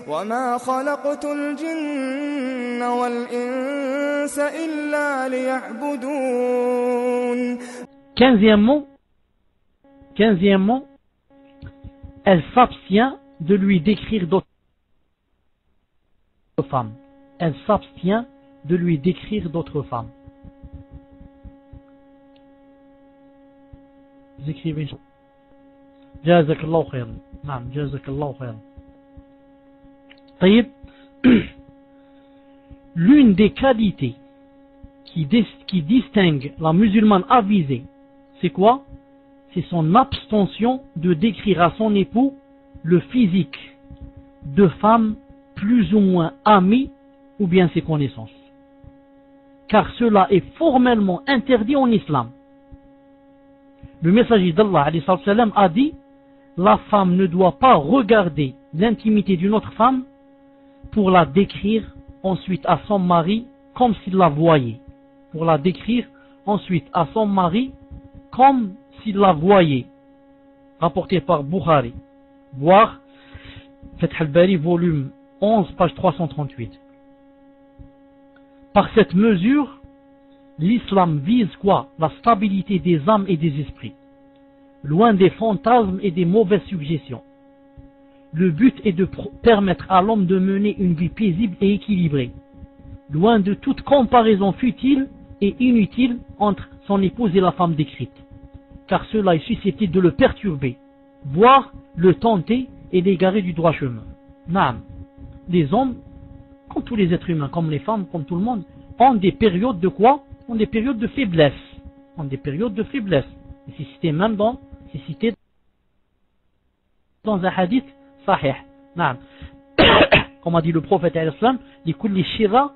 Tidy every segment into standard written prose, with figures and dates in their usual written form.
وما خلقت الجن والإنس إلا ليعبدون. Quinzièmement, elle s'abstient de lui décrire d'autres femmes. Elle s'abstient de lui décrire d'autres femmes. Vous écrivez une chose. Jazakallahu khairan. Naam, jazakallahu khairan. Taïb. L'une des qualités qui distingue la musulmane avisée, c'est quoi? C'est son abstention de décrire à son époux le physique de femmes plus ou moins amies ou bien ses connaissances. Car cela est formellement interdit en islam. Le messager d'Allah a dit: la femme ne doit pas regarder l'intimité d'une autre femme pour la décrire ensuite à son mari comme s'il la voyait. Pour la décrire ensuite à son mari comme s'il la voyait. Rapporté par Bukhari. Voir Fath al-Bari, volume 11, page 338. Par cette mesure, l'islam vise quoi? La stabilité des âmes et des esprits, loin des fantasmes et des mauvaises suggestions. Le but est de permettre à l'homme de mener une vie paisible et équilibrée, loin de toute comparaison futile et inutile entre son épouse et la femme décrite, car cela est susceptible de le perturber, voire le tenter et l'égarer du droit chemin. Naam, les hommes, comme tous les êtres humains, comme les femmes, comme tout le monde, ont des périodes de quoi? Ont des périodes de faiblesse. Ont des périodes de faiblesse. Et c'est cité même dans un hadith sahih. Naam. Comme a dit le prophète alayhi salam, li kulli shira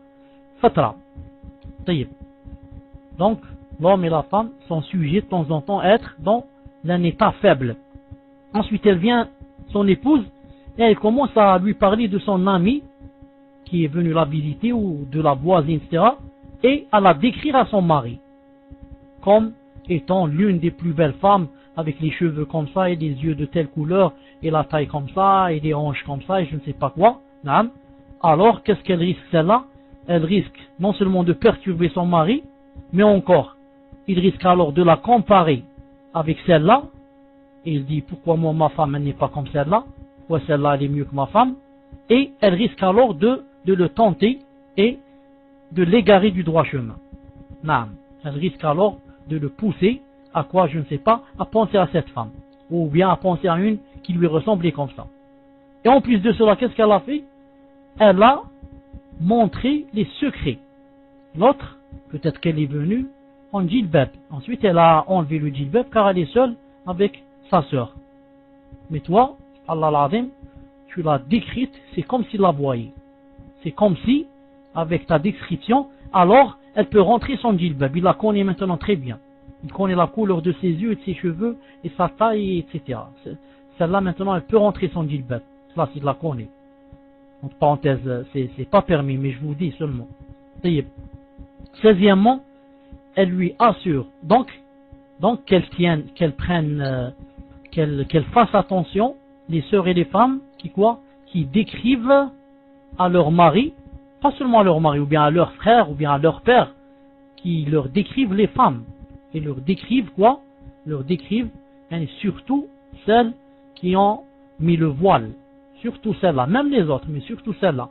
fatra. Taïb. Donc, l'homme et la femme sont sujets de temps en temps à être dans un état faible. Ensuite, elle vient, son épouse, et elle commence à lui parler de son ami qui est venu la visiter ou de la voisine, etc. Et à la décrire à son mari comme étant l'une des plus belles femmes, avec les cheveux comme ça et des yeux de telle couleur et la taille comme ça et des hanches comme ça et je ne sais pas quoi. Alors qu'est-ce qu'elle risque celle-là? Elle risque non seulement de perturber son mari, mais encore il risque alors de la comparer avec celle-là, et il dit pourquoi moi ma femme elle n'est pas comme celle-là, pourquoi celle-là elle est mieux que ma femme, et elle risque alors de le tenter et de l'égarer du droit chemin. Elle risque alors de le pousser à quoi je ne sais pas, à penser à cette femme, ou bien à penser à une qui lui ressemblait comme ça. Et en plus de cela, qu'est-ce qu'elle a fait? Elle a montré les secrets. L'autre, peut-être qu'elle est venue en djilbab. Ensuite, elle a enlevé le djilbab car elle est seule avec sa sœur. Mais toi, Allah l'azim, tu l'as décrite, c'est comme s'il la voyait. C'est comme si, avec ta description, alors elle peut rentrer son djilbab. Il la connaît maintenant très bien. Il connaît la couleur de ses yeux et de ses cheveux et sa taille, etc. Celle-là maintenant, elle peut rentrer son djilbab. Cela, s'il la connaît. Entre parenthèses, c'est pas permis, mais je vous dis seulement. 16e, elle lui assure donc qu'elle tienne, qu'elle prenne, qu'elle fasse attention, les sœurs et les femmes qui décrivent à leur mari, pas seulement à leur mari, ou bien à leur frère, ou bien à leur père, qui leur décrivent les femmes, et leur décrivent quoi? Leur décrivent, et surtout celles qui ont mis le voile, surtout celles-là, même les autres, mais surtout celles-là,